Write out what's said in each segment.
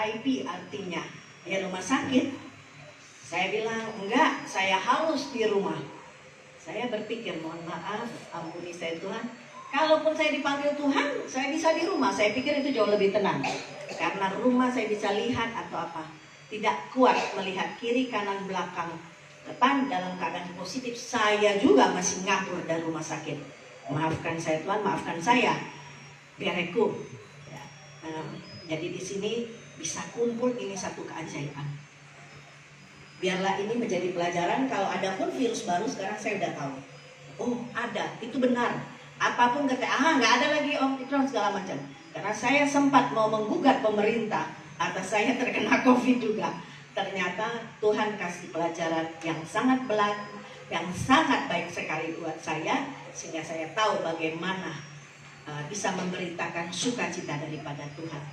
RIP artinya ya rumah sakit. Saya bilang enggak, saya harus di rumah. Saya berpikir, mohon maaf, ampuni saya Tuhan, kalaupun saya dipanggil Tuhan, saya bisa di rumah. Saya pikir itu jauh lebih tenang, karena rumah saya bisa lihat atau apa. Tidak kuat melihat kiri, kanan, belakang, depan dalam keadaan positif. Saya juga masih ngabur dari rumah sakit. Maafkan saya Tuhan, maafkan saya. Biarku. Ya. Jadi di sini bisa kumpul, ini satu keajaiban. Biarlah ini menjadi pelajaran. Kalau ada pun virus baru sekarang saya udah tahu. Oh ada, itu benar. Apapun kata, nggak ada lagi Omicron segala macam. Karena saya sempat mau menggugat pemerintah atas saya terkena COVID juga. Ternyata Tuhan kasih pelajaran yang sangat yang sangat baik sekali buat saya, sehingga saya tahu bagaimana bisa memberitakan sukacita daripada Tuhan.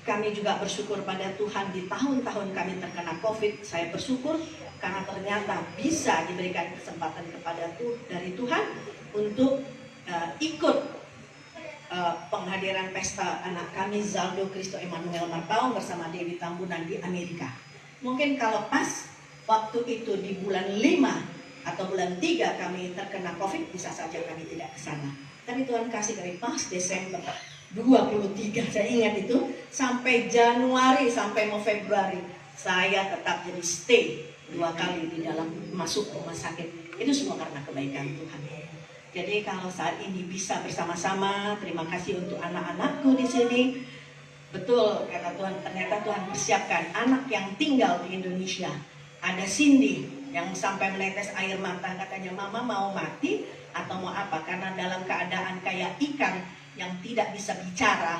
Kami juga bersyukur pada Tuhan di tahun-tahun kami terkena COVID. Saya bersyukur karena ternyata bisa diberikan kesempatan dari Tuhan untuk ikut penghadiran pesta anak kami Zaldo Cristo Emmanuel Marpaung bersama Dewi Tambunan di Amerika. Mungkin kalau pas waktu itu di bulan 5 atau bulan 3 kami terkena COVID, bisa saja kami tidak ke sana. Tapi Tuhan kasih dari pas Desember 23, saya ingat itu, sampai Januari, sampai mau Februari, saya tetap jadi stay 2 kali di dalam masuk rumah sakit. Itu semua karena kebaikan Tuhan. Jadi kalau saat ini bisa bersama-sama, terima kasih untuk anak-anakku di sini. Betul kata Tuhan, ternyata Tuhan persiapkan anak yang tinggal di Indonesia. Ada Cindy yang sampai menetes air mata, katanya mama mau mati atau mau apa, karena dalam keadaan kayak ikan yang tidak bisa bicara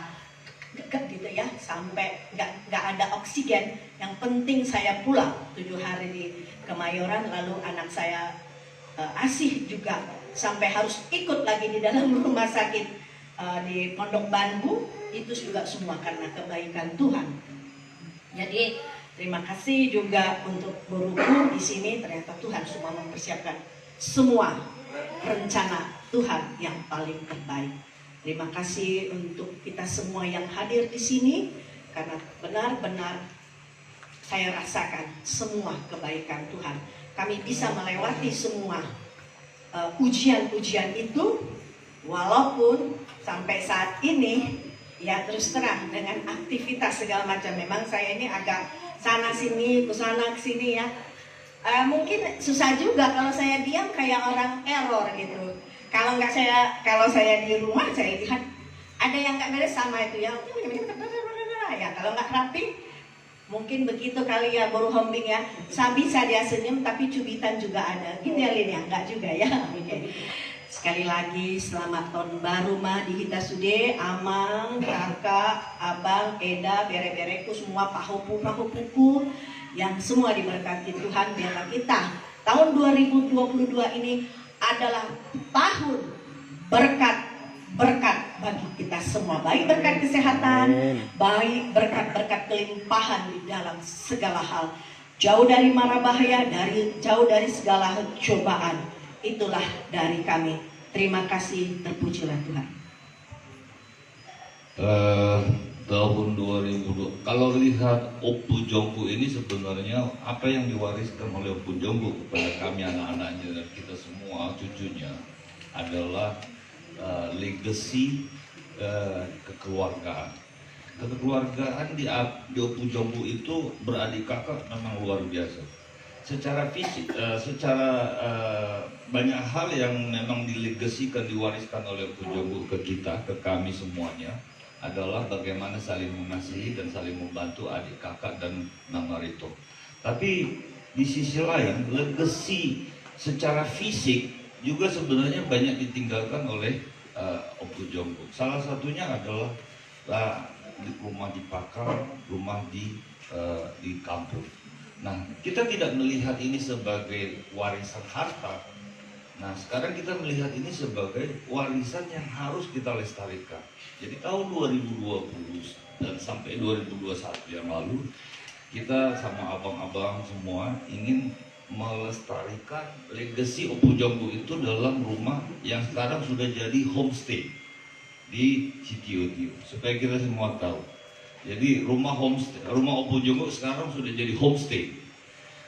gitu ya, sampai nggak ada oksigen. Yang penting saya pulang 7 hari di Kemayoran, lalu anak saya Asih juga sampai harus ikut lagi di dalam rumah sakit di Pondok Bambu. Itu juga semua karena kebaikan Tuhan. Jadi terima kasih juga untuk guruku di sini. Ternyata Tuhan semua mempersiapkan semua rencana Tuhan yang paling terbaik. Terima kasih untuk kita semua yang hadir di sini, karena benar-benar saya rasakan semua kebaikan Tuhan. Kami bisa melewati semua ujian-ujian itu, walaupun sampai saat ini ya terus terang dengan aktivitas segala macam. Memang saya ini agak sana sini, kesana kesini ya. Mungkin susah juga kalau saya diam kayak orang error gitu. Kalau saya di rumah saya lihat ada yang nggak beres sama itu ya. Ya kalau nggak rapi mungkin begitu kali ya, baru hombing ya. Bisa dia senyum tapi cubitan juga ada. Gini ya Lin ya, nggak juga ya. Oke. Sekali lagi selamat tahun baru Ma di Hitasude, Amang, Kakak, Abang, Eda, Bere-bereku semua, pahu-puku yang semua diberkati Tuhan. Biarlah kita tahun 2022 ini adalah tahun berkat bagi kita semua, baik berkat kesehatan, baik berkat kelimpahan di dalam segala hal, jauh dari mara bahaya, jauh dari segala cobaan. Itulah dari kami. Terima kasih, terpujilah Tuhan. Tahun 2002, kalau lihat Opu Jongku ini sebenarnya apa yang diwariskan oleh Opu Jongku kepada kami anak-anaknya dan kita semua cucunya adalah legacy kekeluargaan. Kekeluargaan di Opu Jongku itu beradik kakak memang luar biasa. Secara fisik, banyak hal yang memang dilegasikan, diwariskan oleh Opu Jongku ke kita, ke kami semuanya, adalah bagaimana saling mengasihi dan saling membantu adik kakak dan Namarito. Tapi di sisi lain, legasi secara fisik juga sebenarnya banyak ditinggalkan oleh Opu Jongku. Salah satunya adalah rumah di Pakar, rumah di kampung. Nah, kita tidak melihat ini sebagai warisan harta. Nah, sekarang kita melihat ini sebagai warisan yang harus kita lestarikan. Jadi tahun 2020 dan sampai 2021 yang lalu, kita sama abang-abang semua ingin melestarikan legasi Opu Jongku itu dalam rumah yang sekarang sudah jadi homestay di Sitio, supaya kita semua tahu. Jadi rumah Opu Jonggok sekarang sudah jadi homestay.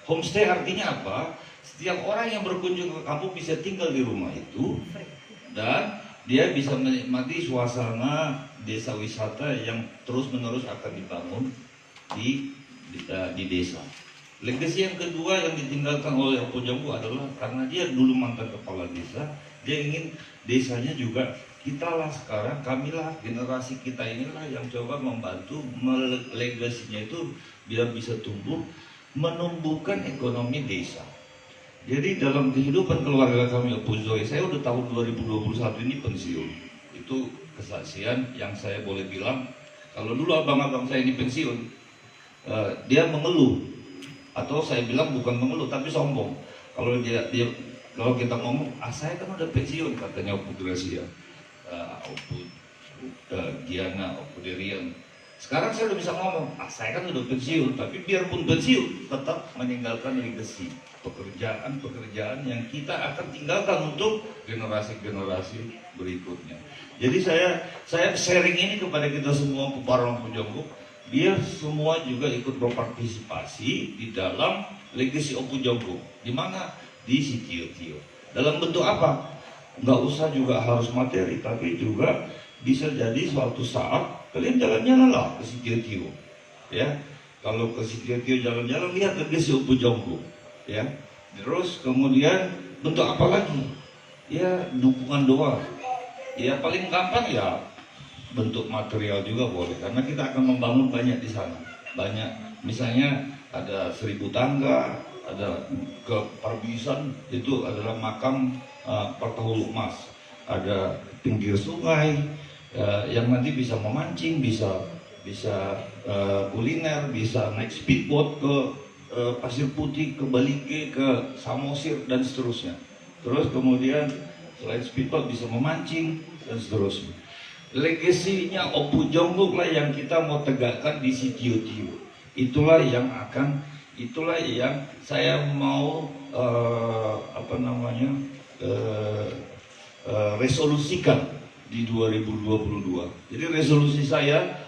Homestay artinya apa? Setiap orang yang berkunjung ke kampung bisa tinggal di rumah itu dan dia bisa menikmati suasana desa wisata yang terus-menerus akan dibangun di desa. Legasi yang kedua yang ditinggalkan oleh Opu Jonggok adalah karena dia dulu mantan kepala desa, dia ingin desanya juga kitalah sekarang, kamilah generasi kita inilah yang coba membantu legasinya itu biar bisa tumbuh, menumbuhkan ekonomi desa. Jadi dalam kehidupan keluarga kami Opu Zoe, saya udah tahun 2021 ini pensiun. Itu kesaksian yang saya boleh bilang. Kalau dulu abang-abang saya ini pensiun, dia mengeluh, atau saya bilang bukan mengeluh tapi sombong. Kalau kalau kita ngomong, saya kan udah pensiun, katanya Opu Gracia, Opu Giana, Opu Derian. Sekarang saya udah bisa ngomong, saya kan udah pensiun, tapi biarpun pensiun tetap meninggalkan legacy, pekerjaan yang kita akan tinggalkan untuk generasi-generasi berikutnya. Jadi saya sharing ini kepada kita semua para Opu Jonggok, biar semua juga ikut berpartisipasi di dalam legacy Opu Jonggok. Di mana? Di Sitio-tio. Dalam bentuk apa? Nggak usah juga harus materi, tapi juga bisa jadi suatu saat kalian jalan-jalan lah ke Sitio-tio. Ya, kalau ke Sitio-tio jalan-jalan, lihat legacy Opu Jonggok. Ya, terus kemudian bentuk apa lagi? Ya, dukungan doa. Ya, paling gampang ya bentuk material juga boleh, karena kita akan membangun banyak di sana. Banyak, misalnya ada 1000 tangga, ada ke Parbisan, itu adalah makam Pertahulu Emas. Ada pinggir sungai yang nanti bisa memancing, bisa kuliner, bisa naik speedboat ke Pasir Putih, ke Balike, ke Samosir dan seterusnya. Terus kemudian selain speedboat bisa memancing dan seterusnya. Legasinya Opu Jonggok lah yang kita mau tegakkan di Sitio-tio. Itulah yang saya mau resolusikan di 2022. Jadi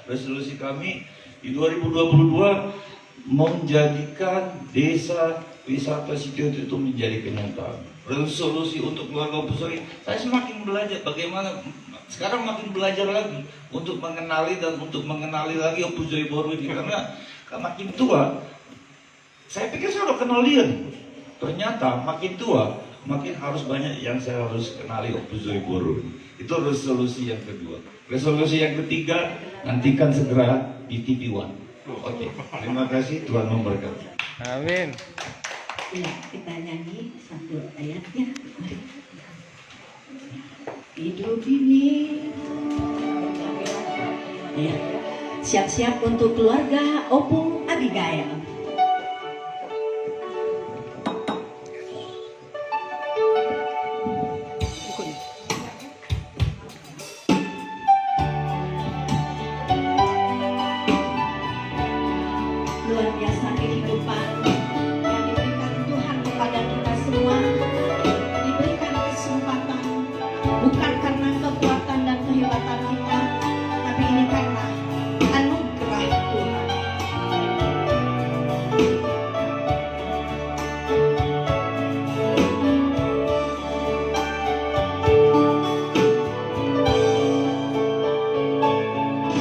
resolusi kami di 2022 menjadikan desa wisata Sitio-tio itu menjadi kenyataan. Resolusi untuk keluarga Opu Zoe, saya semakin belajar bagaimana. Sekarang makin belajar lagi untuk mengenali lagi Opu Zoe Boru ini, karena makin tua. Saya pikir saya udah kenal dia, ternyata makin tua makin harus banyak yang saya harus kenali Opu Zoe Boru. Itu resolusi yang kedua. Resolusi yang ketiga, nantikan segera di TV One. Oke, terima kasih, Tuhan memberkati. Amin. Ya, kita nyanyi satu ayatnya. Hidup ini. Ya, siap-siap untuk keluarga Opung Abigail. Luar biasa kehidupan yang diberikan Tuhan kepada kita semua, diberikan kesempatan bukan karena kekuatan dan kehebatan kita, tapi ini karena anugerah Tuhan.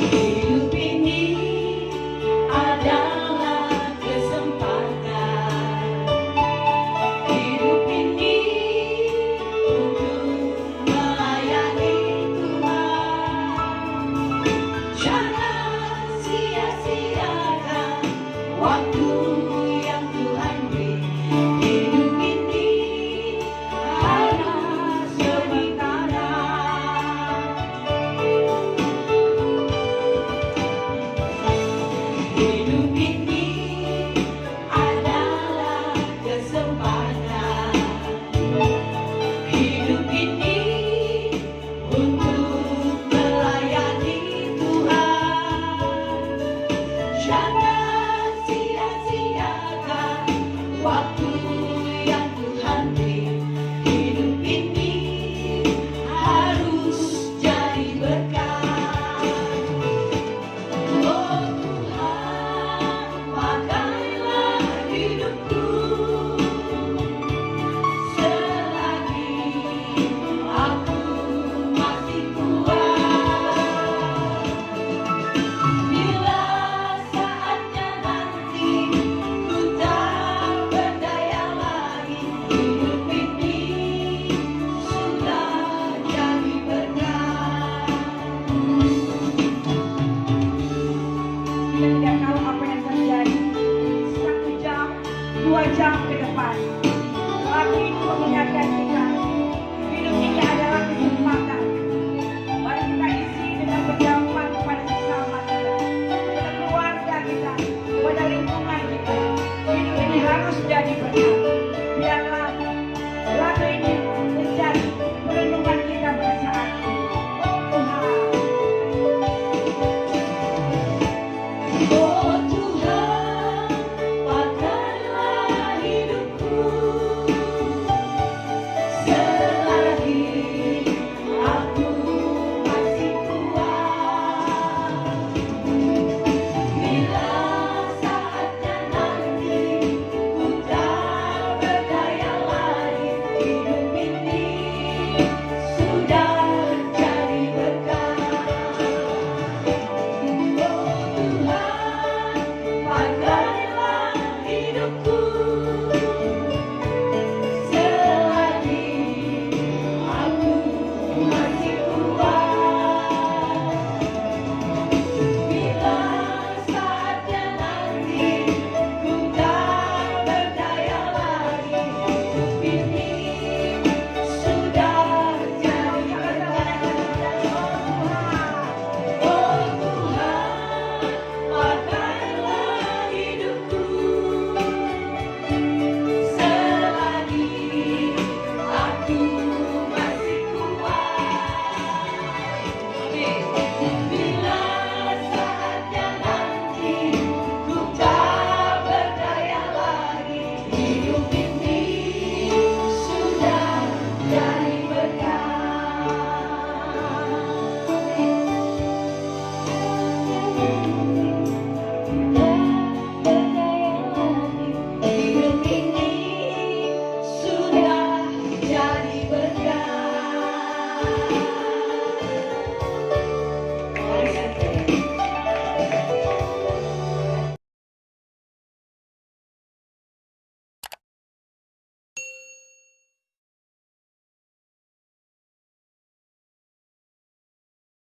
Hidup ini adalah kesempatan. Hidup ini untuk melayani Tuhan. Jangan sia-siakan waktu yang Tuhan beri. Hidup ini hanya sementara. Hidup ini adalah kesempatan. Hidup ini untuk melayani Tuhan. Jangan sia-siakan waktu yang Tuhan beri. Hidup ini harus jadi berkat. Oh, kita tidak tahu apa yang terjadi 1 jam, 2 jam ke depan. Tapi itu mengingatkan kita, hidup ini adalah kesempatan. Mari kita isi dengan berdampak kepada sesama kita, kepada keluarga kita, kepada lingkungan kita. Hidup ini harus jadi berkat. Biarlah lagu ini menjadi perenungan kita pada saat ini. Oh Tuhan, pakailah hidupku selagi aku masih kuat. Bila saatnya nanti ku tak berdaya lagi, hidup ini sudah jadi berkat. Pakailah hidupku selagi aku masih kuat. Bila saatnya nanti ku tak berdaya lagi, hidup ini sudah jadi berkat. Oh Tuhan, pakailah hidupku selagi aku masih kuat. Bila saatnya nanti ku tak berdaya lagi, hidup ini sudah jadi berkat. Hidup ini sudah jadi berkat.